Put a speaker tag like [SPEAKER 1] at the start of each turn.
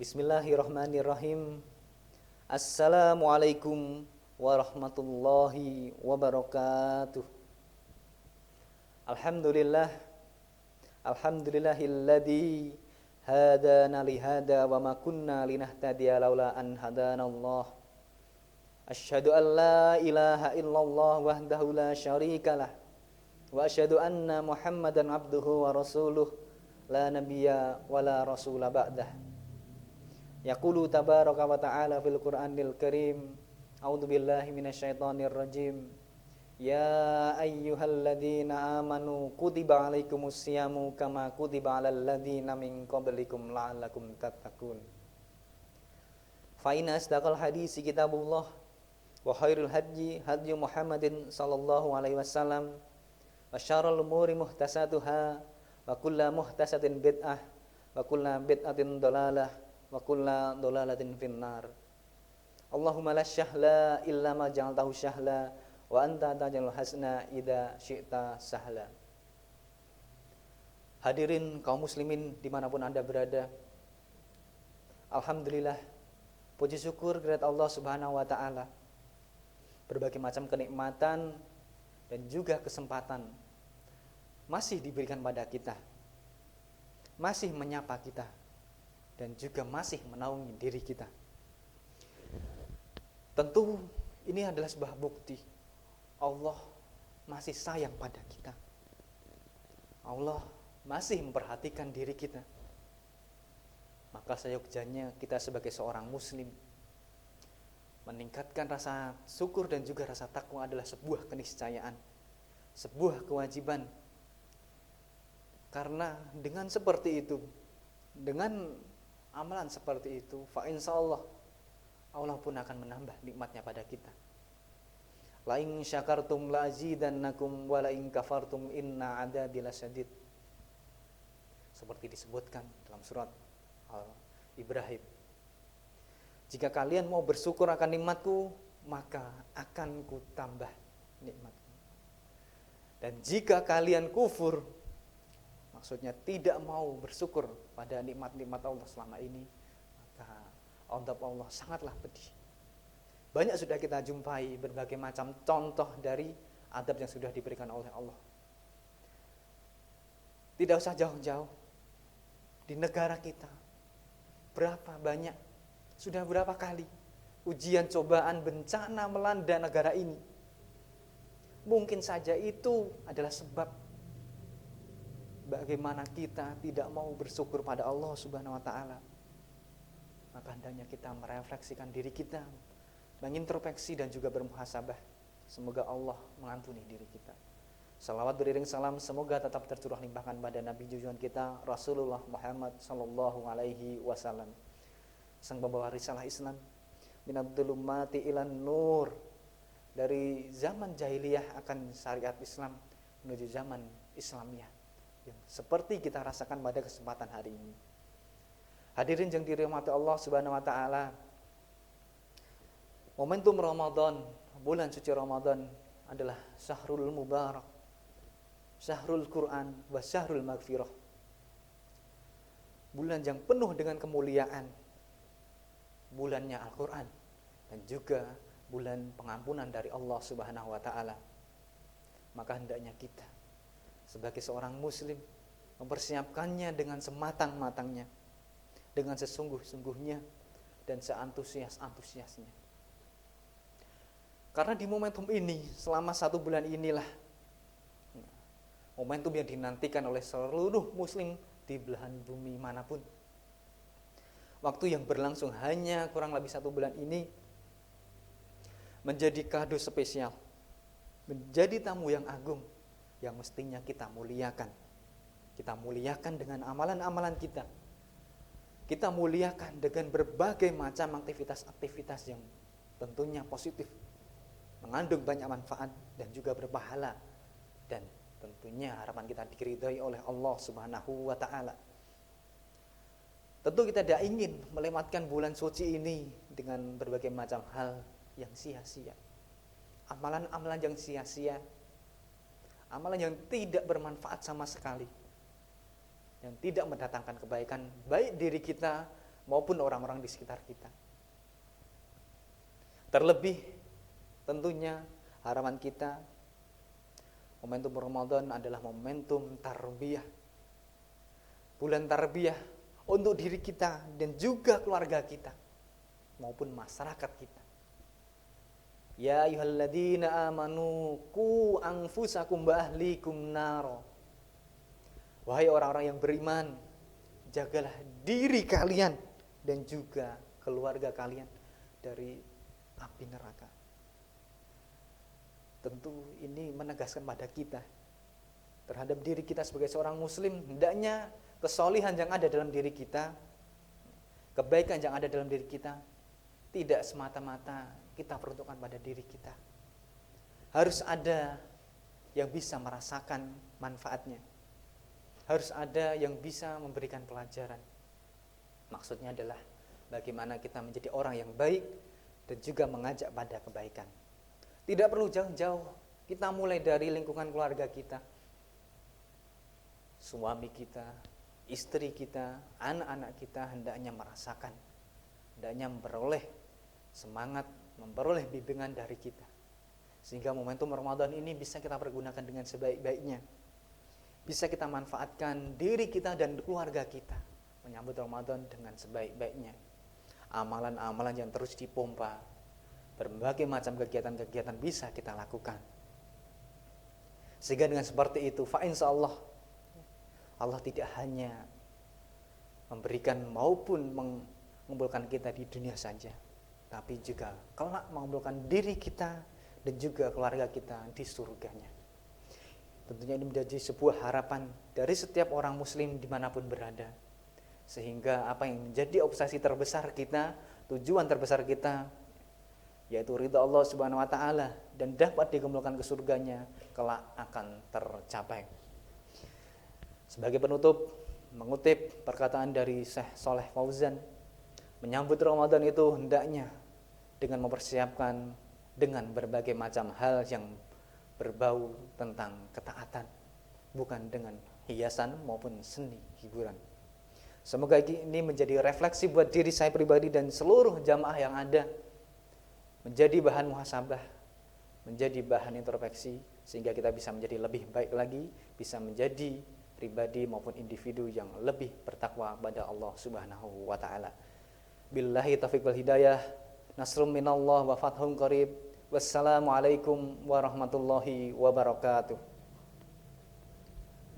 [SPEAKER 1] Bismillahirrahmanirrahim. Assalamualaikum warahmatullahi wabarakatuh. Alhamdulillah. Alhamdulillahilladzi hadana lihada wa ma kunna linahtadiya laula an hadanallah. Asyhadu an la ilaha illallah wahdahu la syarikalah wa asyhadu anna Muhammadan abduhu wa rasuluh la nabiyya wa la rasula ba'dah. Yaqulu tabaraka wa ta'ala fil Qur'anil Karim. A'udzu billahi minasyaitonir rajim. Ya ayyuhalladzina amanu kutiba alaikumus syamu kama kutiba alal ladzina min qablikum la'allakum tattaqun. Fa inna asdaqal hadisi kitabullah wa khairul hadyi hadyu Muhammadin sallallahu alaihi wasallam wa syarrul umuri muhtasatuha wa kullu muhtasatin bid'ah wa kullu bid'atin dhalalah wa kullu dhalalatin finnar. Allahumma la syahla illa ma ja'altahu syahla wa anta taj'alul hasna idza syi'ta sahla. Hadirin kaum muslimin dimanapun Anda berada, alhamdulillah, puji syukur kehadirat Allah Subhanahu wa taala. Berbagai macam kenikmatan dan juga kesempatan masih diberikan pada kita, masih menyapa kita, dan juga masih menaungi diri kita. Tentu ini adalah sebuah bukti Allah masih sayang pada kita. Allah masih memperhatikan diri kita. Maka seyogyanya kita sebagai seorang muslim meningkatkan rasa syukur dan juga rasa takwa adalah sebuah keniscayaan, sebuah kewajiban. Karena dengan seperti itu, dengan amalan seperti itu, fa insyaallah Allah pun akan menambah nikmatnya pada kita. La in syakartum la azidannakum wa la in kafartum inna adzabi lasyadid. Seperti disebutkan dalam surat Al-Ibrahim. Jika kalian mau bersyukur akan nikmatku, maka akan ku tambah nikmatku. Dan jika kalian kufur, maksudnya tidak mau bersyukur pada nikmat-nikmat Allah selama ini, maka adab Allah sangatlah pedih. Banyak sudah kita jumpai berbagai macam contoh dari adab yang sudah diberikan oleh Allah. Tidak usah jauh-jauh, di negara kita sudah berapa kali ujian, cobaan, bencana melanda negara ini. Mungkin saja itu adalah sebab bagaimana kita tidak mau bersyukur pada Allah Subhanahu wa taala. Maka hendaknya kita merefleksikan diri kita, mengintrospeksi dan juga bermuhasabah. Semoga Allah mengampuni diri kita. Salawat beriring salam semoga tetap tercurah limpahkan pada Nabi junjungan kita Rasulullah Muhammad sallallahu alaihi wasallam, sang pembawa risalah Islam, minadh-dhulumati ilan nur, dari zaman jahiliyah akan syariat Islam menuju zaman Islamiyah yang seperti kita rasakan pada kesempatan hari ini. Hadirin yang dirahmati Allah Subhanahu wa taala, momentum Ramadan, bulan suci Ramadan adalah syahrul mubarak, syahrul Quran wa syahrul maghfirah. Bulan yang penuh dengan kemuliaan, bulannya Al-Quran dan juga bulan pengampunan dari Allah Subhanahu wa taala. Maka hendaknya kita sebagai seorang muslim mempersiapkannya dengan sematang-matangnya, dengan sesungguh-sungguhnya dan seantusias-antusiasnya. Karena di momentum ini, selama 1 bulan inilah momentum yang dinantikan oleh seluruh muslim di belahan bumi manapun. Waktu yang berlangsung hanya kurang lebih 1 bulan ini menjadi kado spesial, menjadi tamu yang agung yang mestinya kita muliakan. Kita muliakan dengan amalan-amalan kita. Kita muliakan dengan berbagai macam aktivitas-aktivitas yang tentunya positif, mengandung banyak manfaat dan juga berpahala, dan tentunya harapan kita diridhai oleh Allah Subhanahu wa taala. Tentu kita tidak ingin melewatkan bulan suci ini dengan berbagai macam hal yang sia-sia. Amalan-amalan yang sia-sia, amalan yang tidak bermanfaat sama sekali, yang tidak mendatangkan kebaikan baik diri kita maupun orang-orang di sekitar kita. Terlebih tentunya harapan kita, momentum Ramadan adalah momentum tarbiyah. Bulan tarbiyah untuk diri kita dan juga keluarga kita maupun masyarakat kita. Ya ayyuhalladzina amanu qu anfusakum wa ahlikum naro. Wahai orang-orang yang beriman, jagalah diri kalian dan juga keluarga kalian dari api neraka. Tentu ini menegaskan pada kita terhadap diri kita sebagai seorang muslim, hendaknya kesolihan yang ada dalam diri kita, kebaikan yang ada dalam diri kita tidak semata-mata kita peruntukkan pada diri kita. Harus ada yang bisa merasakan manfaatnya. Harus ada yang bisa memberikan pelajaran. Maksudnya adalah bagaimana kita menjadi orang yang baik dan juga mengajak pada kebaikan. Tidak perlu jauh-jauh, kita mulai dari lingkungan keluarga kita. Suami kita, istri kita, anak-anak kita hendaknya merasakan, hendaknya memperoleh semangat, memperoleh bimbingan dari kita. Sehingga momentum Ramadan ini bisa kita pergunakan dengan sebaik-baiknya. Bisa kita manfaatkan diri kita dan keluarga kita menyambut Ramadan dengan sebaik-baiknya. Amalan-amalan yang terus dipompa, berbagai macam kegiatan-kegiatan bisa kita lakukan. Sehingga dengan seperti itu, fa insyaallah Allah tidak hanya memberikan maupun mengumpulkan kita di dunia saja, tapi juga kelak mengumpulkan diri kita dan juga keluarga kita di surganya. Tentunya ini menjadi sebuah harapan dari setiap orang muslim dimanapun berada. Sehingga apa yang menjadi obsesi terbesar kita, tujuan terbesar kita, yaitu ridha Allah Subhanahu wa taala dan dapat dikumpulkan ke surganya, kelak akan tercapai. Sebagai penutup, mengutip perkataan dari Syekh Shalih Fauzan, menyambut Ramadan itu hendaknya dengan mempersiapkan dengan berbagai macam hal yang berbau tentang ketaatan, bukan dengan hiasan maupun seni hiburan. Semoga ini menjadi refleksi buat diri saya pribadi dan seluruh jamaah yang ada, menjadi bahan muhasabah, menjadi bahan introspeksi, sehingga kita bisa menjadi lebih baik lagi, bisa menjadi pribadi maupun individu yang lebih bertakwa pada Allah Subhanahu wa taala. Billahi taufiq wal hidayah. Nasrum minallah wa fathun qarib. Wassalamualaikum warahmatullahi wabarakatuh.